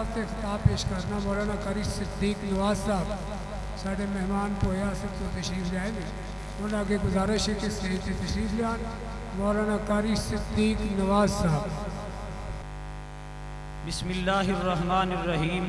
خطاب سے خطاب پیش کرنا مولانا قاری صدیق نواز صاحب ساڑھے مہمان پویا سے تو تشریف لائے گے. ان آگے گزارش ہے کہ اسٹیج سے تشریف لے آن مولانا قاری صدیق نواز صاحب. بسم اللہ الرحمن الرحیم.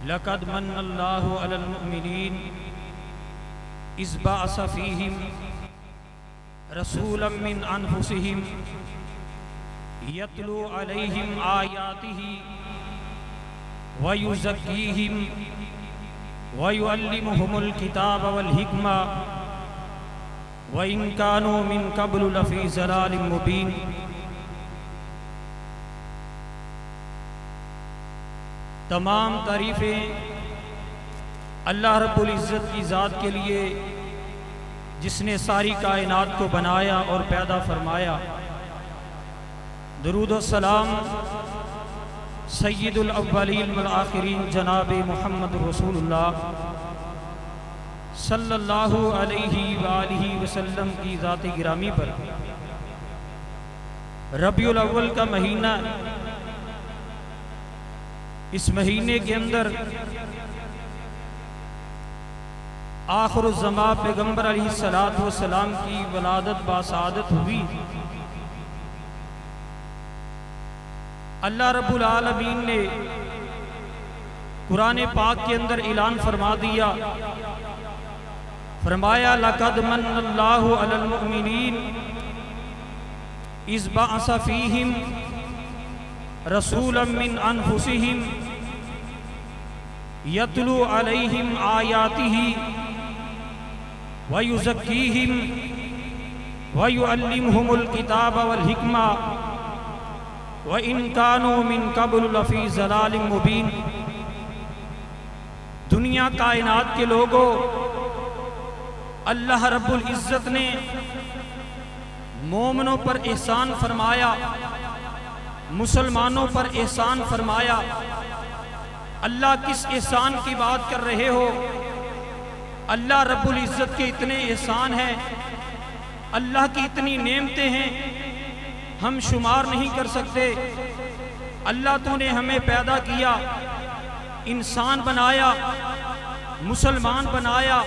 لقد من اللہ علی المؤمنین اذ بعث فیہم رسولا من انفسہم یتلو علیہم آیاتہ ویزکیہم ویعلمہم الکتاب والحکمہ وإن كانوا من قبل لفی ضلال مبین. تمام تعریفیں اللہ رب العزت کی ذات کے لیے جس نے ساری کائنات کو بنایا اور پیدا فرمایا. درود و سلام سید الاولین والآخرین جناب محمد رسول اللہ صلی اللہ علیہ وآلہ وسلم کی ذات گرامی پر. ربیع الاول کا مہینہ، اس مہینے کے اندر آخر الزمان پیغمبر علیہ السلام کی ولادت باسعادت ہوئی. اللہ رب العالمین نے قرآن پاک کے اندر اعلان فرما دیا، فرمایا لقد من اللہ علی المؤمنین اذ بعث فیہم رسولا من انفسہم یتلو علیہم آیاتہ ویزکیہم ویعلمہم الکتاب والحکمہ وَإِن كَانُوا مِن قَبْلُ لَفِي ضَلَالٍ مُبِينٍ. دنیا کائنات کے لوگوں، اللہ رب العزت نے مومنوں پر احسان فرمایا، مسلمانوں پر احسان فرمایا. اللہ کس احسان کی بات کر رہے ہو؟ اللہ رب العزت کے اتنے احسان ہیں، اللہ کی اتنی نعمتیں ہیں، ہم شمار نہیں کر سکتے. اللہ تو نے ہمیں پیدا کیا، انسان بنایا، مسلمان بنایا.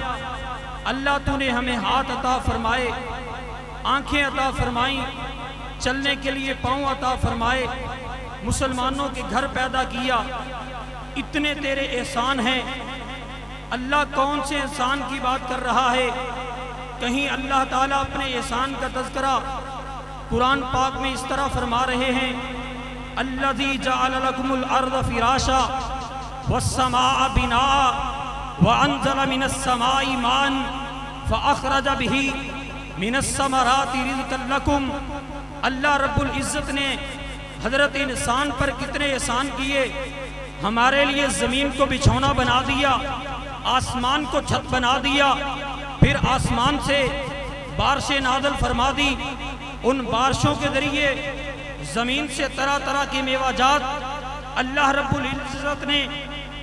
اللہ تو نے ہمیں ہاتھ عطا فرمائے، آنکھیں عطا فرمائیں، چلنے کے لیے پاؤں عطا فرمائے، مسلمانوں کے گھر پیدا کیا. اتنے تیرے احسان ہیں. اللہ کون سے احسان کی بات کر رہا ہے؟ کہیں اللہ تعالیٰ اپنے احسان کا تذکرہ قرآن پاک میں اس طرح فرما رہے ہیں، الذی جعل لکم الارض فراشا والسماء بناء وانزل من السماء ماء فاخرج به من الثمرات رزقا لکم. اللہ رب العزت نے حضرت انسان پر کتنے احسان کیے. ہمارے لیے زمین کو بچھونا بنا دیا، آسمان کو چھت بنا دیا، پھر آسمان سے بارشیں نازل فرما دی. ان بارشوں کے ذریعے زمین سے طرح طرح کی میوہ جات اللہ رب العزت نے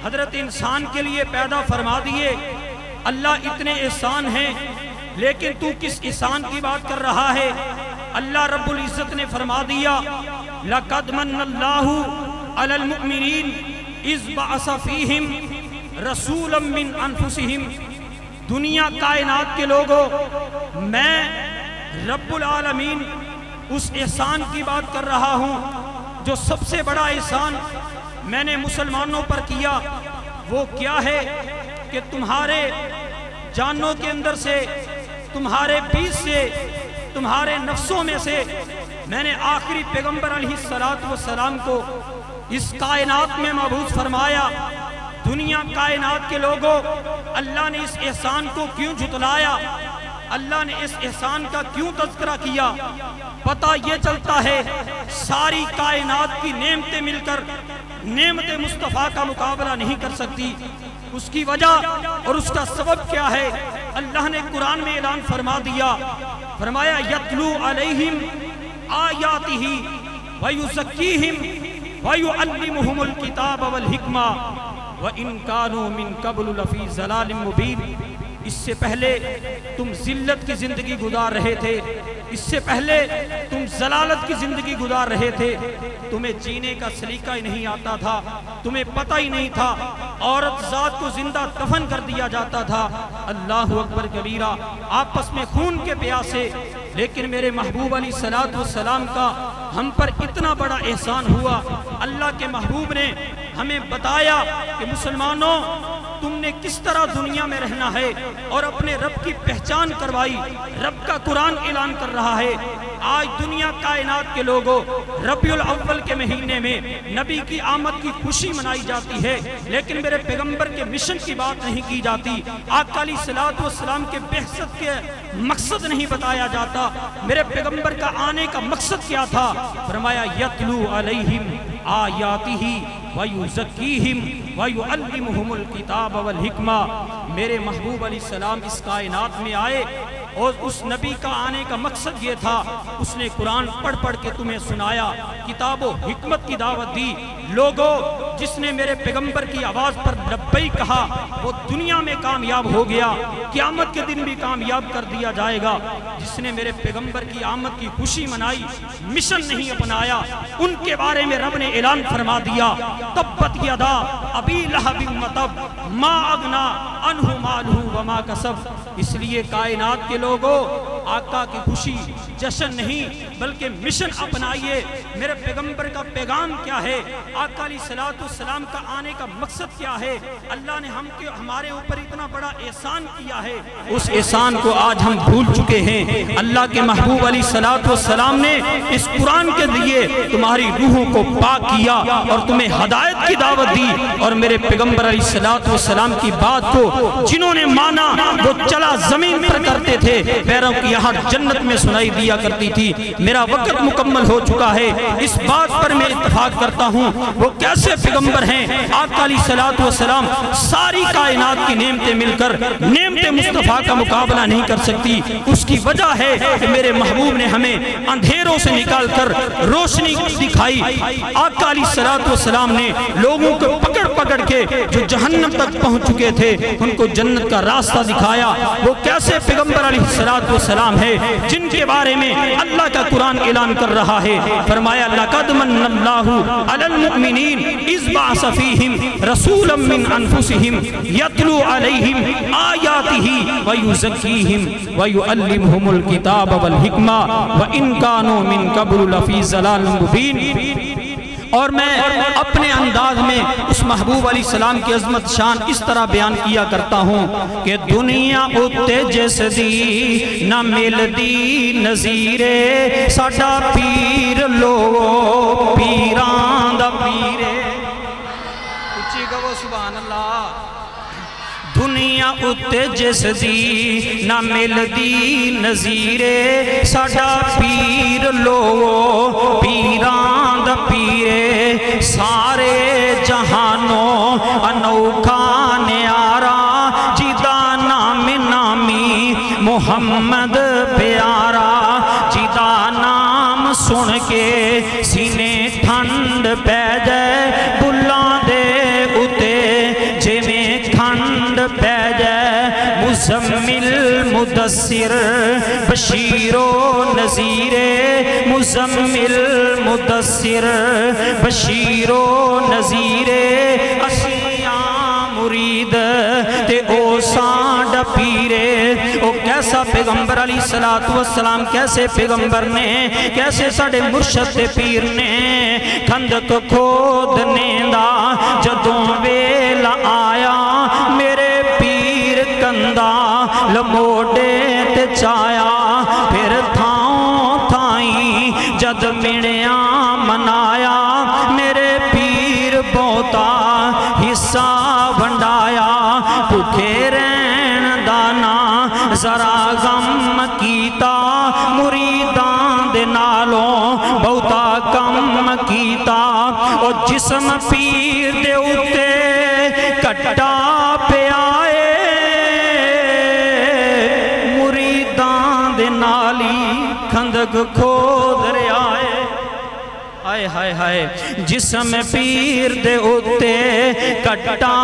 حضرت انسان کے لیے پیدا فرما دیے. اللہ اتنے احسان ہیں، لیکن تو کس احسان کی بات کر رہا ہے؟ اللہ رب العزت نے فرما دیا لقد من اللہ علی المؤمنین اذ بعث فیہم رسولا من انفسہم. دنیا کائنات کے لوگوں، میں رب العالمین اس احسان کی بات کر رہا ہوں جو سب سے بڑا احسان میں نے مسلمانوں پر کیا. وہ کیا ہے کہ تمہارے جانوں کے اندر سے، تمہارے بیچ سے، تمہارے نفسوں میں سے میں نے آخری پیغمبر علیہ السلام کو اس کائنات میں مبعوث فرمایا. دنیا کائنات کے لوگوں، اللہ نے اس احسان کو کیوں جھٹلایا؟ اللہ نے اس احسان کا کیوں تذکرہ کیا؟ پتہ یہ چلتا ہے ساری کائنات کی نعمتیں مل کر نعمت مصطفیٰ کا مقابلہ نہیں کر سکتی. اس کی وجہ اور اس کا سبب کیا ہے؟ اللہ نے قرآن میں اعلان فرما دیا، فرمایا یتلو علیہم آیاتہ ویزکیہم ویعلمہم الکتاب والحکمہ وَإِن كَانُوا مِن قَبْلُ لَفِي ضَلَالٍ مُبِينٍ. اس سے پہلے تم ذلت کی زندگی گزار رہے تھے، اس سے پہلے تم ضلالت کی زندگی گزار رہے تھے، تمہیں جینے کا سلیقہ ہی نہیں آتا تھا، تمہیں پتہ ہی نہیں تھا عورت ذات کو زندہ دفن کر دیا جاتا تھا۔ اللہ اکبر کبیرہ، آپس میں خون کے پیاسے، لیکن میرے محبوب علیہ السلام کا ہم پر اتنا بڑا احسان ہوا، اللہ کے محبوب نے ہمیں بتایا کہ مسلمانوں تم نے کس طرح دنیا میں رہنا ہے، اور اپنے رب کی پہچان کروائی۔ رب کا قرآن اعلان کر رہا ہے، آج دنیا کائنات کے لوگوں ربیع الاول کے مہینے میں نبی کی آمد کی خوشی منائی جاتی ہے، لیکن میرے پیغمبر کے مشن کی بات نہیں کی جاتی، آقا علیہ السلام کے بعثت کے مقصد نہیں بتایا جاتا۔ میرے پیغمبر کا آنے کا مقصد کیا تھا؟ فرمایا یتلو علیہم آیاتہ وَيُزَكِّيهِمْ وَيُعَلِّمُهُمُ الْكِتَابَ وَالْحِکْمَةَ۔ میرے محبوب علیہ السلام اس کائنات میں آئے اور اس نبی کا آنے کا مقصد یہ تھا، اس نے قرآن پڑھ پڑھ کے تمہیں سنایا، کتاب و حکمت کی دعوت دی۔ لوگوں، جس نے میرے پیغمبر کی آواز پر لبیک کہا وہ دنیا میں کامیاب ہو گیا، قیامت کے دن بھی کامیاب کر دیا جائے گا۔ جس نے میرے پیغمبر کی آمد کی خوشی منائی، مشن نہیں اپنایا، ان کے بارے میں رب نے اعلان فرما دیا، تبت یدا ابی لہب وتب ما اغنا عنہ مالہ وما کسب۔ اس لیے کائنات کے لوگوں، آقا کی خوشی جشن نہیں بلکہ مشن اپنائیے۔ میرے پیغمبر کا پیغام کیا ہے؟ آقا علیہ السلام کا آنے کا مقصد کیا ہے؟ اللہ نے ہمارے اوپر اتنا بڑا احسان کیا ہے، اس احسان کو آج ہم بھول چکے ہیں۔ اللہ کے محبوب علیہ السلام نے اس قرآن کے ذریعے تمہاری روحوں کو پاک کیا اور تمہیں ہدایت کی دعوت دی، اور میرے پیغمبر علیہ السلام کی بات کو جنہوں نے مانا وہ چلا زمین پر کرتے تھے، پیروں کی یہاں جنت میں سنائی دیا کرتی تھی۔ میرا وقت مکمل ہو چکا ہے، اس بات پر میں اتفاق کرتا ہوں وہ کیسے پیغمبر ہیں۔ آقا علیہ السلام ساری کائنات کی نعمتیں مل کر نعمت مصطفیٰ کا مقابلہ نہیں کر سکتی۔ اس کی وجہ ہے کہ میرے محبوب نے ہمیں اندھیروں سے نکال کر روشنی دکھائی۔ آقا علیہ السلام نے لوگوں کو پکڑ پکڑ کے جو جہنم تک پہنچ چکے تھے ان کو جنت کا راستہ دکھایا۔ وہ کیسے پیغمبر علیہ السلام ہے جن کے بارے میں اللہ کا قرآن اعلان کر رہا ہے؟ فرمایا لَقَدْ مَنَّ اللَّهُ عَلَى الْمُؤْمِنِينَ إِذْ بَعَثَ فِيهِمْ رَسُولًا مِّنْ أَنفُسِهِمْ يَتْلُو عَلَيْهِمْ آيَاتِهِ وَيُزَكِّيهِمْ وَيُعَلِّمُهُمُ الْكِتَابَ وَالْحِکْمَةَ وَإِنْ كَانُوا مِنْ قَبْلُ لَفِي ضَلَالٍ مُبِينٍ۔ اور میں اپنے انداز میں اس محبوب علیہ السلام کی عظمت شان اس طرح بیان کیا کرتا ہوں کہ دنیا اتے جس دی نہ مل دی نظیرے، ساڈا پیر لو پیران دا پیرے۔ اچھی کہو سبحان اللہ۔ دنیا اتے جس دی نہ مل دی نظیرے، ساڈا پیر لو پیران دا پیرے، سارے جہانوں انوکھا نیارا، جدا نام نامی محمد پیارا، جدا نام سن کے سینے ٹھنڈ پہ جائے، بلّاں دے اتے جویں ٹھنڈ پہ جائے، مزمل مدثر بشیر و نذیر، مزمل مدثر بشیر و نذیر، اسیاں مرید تے او سانڈ پیرے۔ او کیسا پیغمبر علیہ السلام، کیسے پیغمبر نے، کیسے ساڑے مرشد تے پیر نے کھندک کھودنے دا جدوں ویلا آیا، میرے پیر کندہ لموڑے تے چایا، پھر تھاؤں تھائیں جد مڑیاں منایا، میرے پیر بہتا حصہ ونڈایا، بھوکے رہن دانا ذرا غم کیتا، مریدان دے نالوں بہتا کم کیتا، اور جسم پیر دے اتے کٹا پہ آئے، مریدان دے نالی کھندک کھود رہے آئے۔ ہائے ہائے ہائے جسم پیر دے اتے کٹا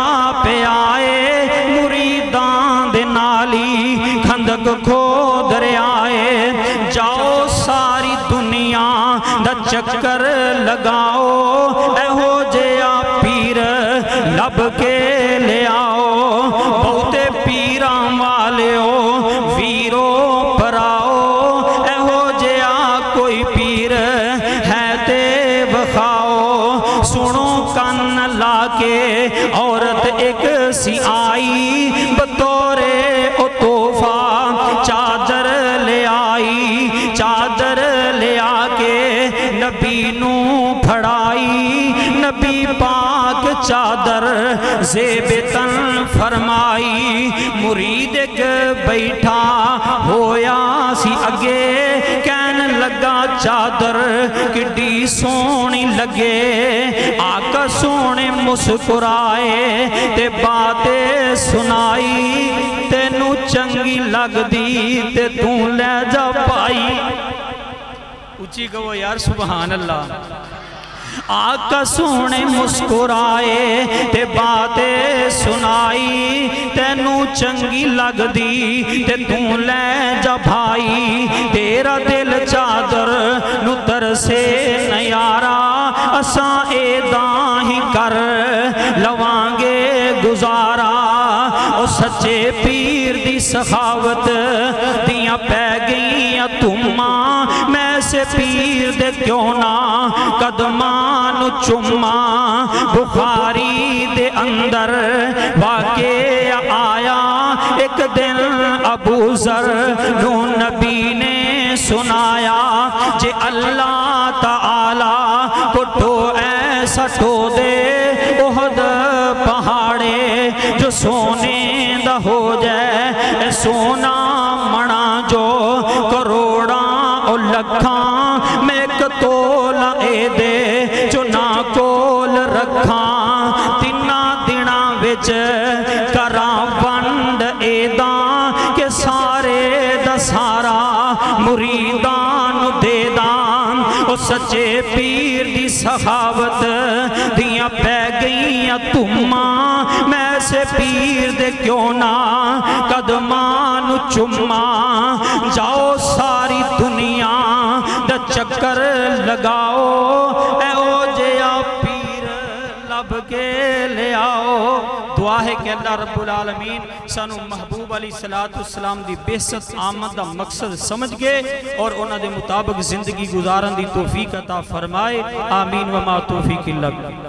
پہ آئے مریدان دے نالی کھندک کھود آئے جاؤ ساری دنیا دا چکر لگاؤ اے ہو جیا پیر لب کے لے آؤ بہتے پیران والے ہو ویرو پر آؤ اے ہو جیا کوئی پیر ہے تے بخاؤ سنو کن لا کے عورت ایک سی آئی بطور او توفہ چادر لے آئی چادر لے آکے نبی نو پھڑائی نبی پاک چادر زیب تن فرمائی مرید ایک بیٹھا ہویا سی اگے کہن لگا چادر کڈی سونی لگے آقا سونے مسکرائے تے باتیں سنائی تینو چنگی لگ دی تے تو لے جا پائی اچھی کہو یار سبحان اللہ آقا سونے مسکرائے تے باتیں سنائی تینو چنگی لگ دی تے تو لے جا بھائی تیرا دل چادر نو ترسے نیارا اساں ایداں ہی کر لوانگے گزارا او سچے پیر دی سخاوت دیاں پہ گئیاں تماں میں سے پیر دے کیوں نہ قدمان چمہ بخاری دے اندر واقعہ آیا ایک دن ابو ذر نو نبی نے سنایا جے اللہ تعالی کو تو ایسا ٹو دے احد پہاڑے جو سونے دا ہو جائے سونا منا جو کروڑاں اور لکھاں میں کتولا اے دے جو نا کول رکھاں تینا دینا وچ کراں ونڈ ایداں کہ سارے دا سارا مریدان دے دان او سچے پیر دی سخاوت دیاں پہ گئیاں تماں میں سے پیر دے کیوں نہ قدمان چماں جاؤ ساری دنیا دا چکر لگاؤ اے او جیا پیر لب کے لے آؤ دعا ہے کہ اللہ رب العالمین سانو محبوب علیہ السلام دی بعثت آمد دا مقصد سمجھ گئے اور انہاں دے مطابق زندگی گزارن دی توفیق عطا فرمائے آمین وما توفیق اللہ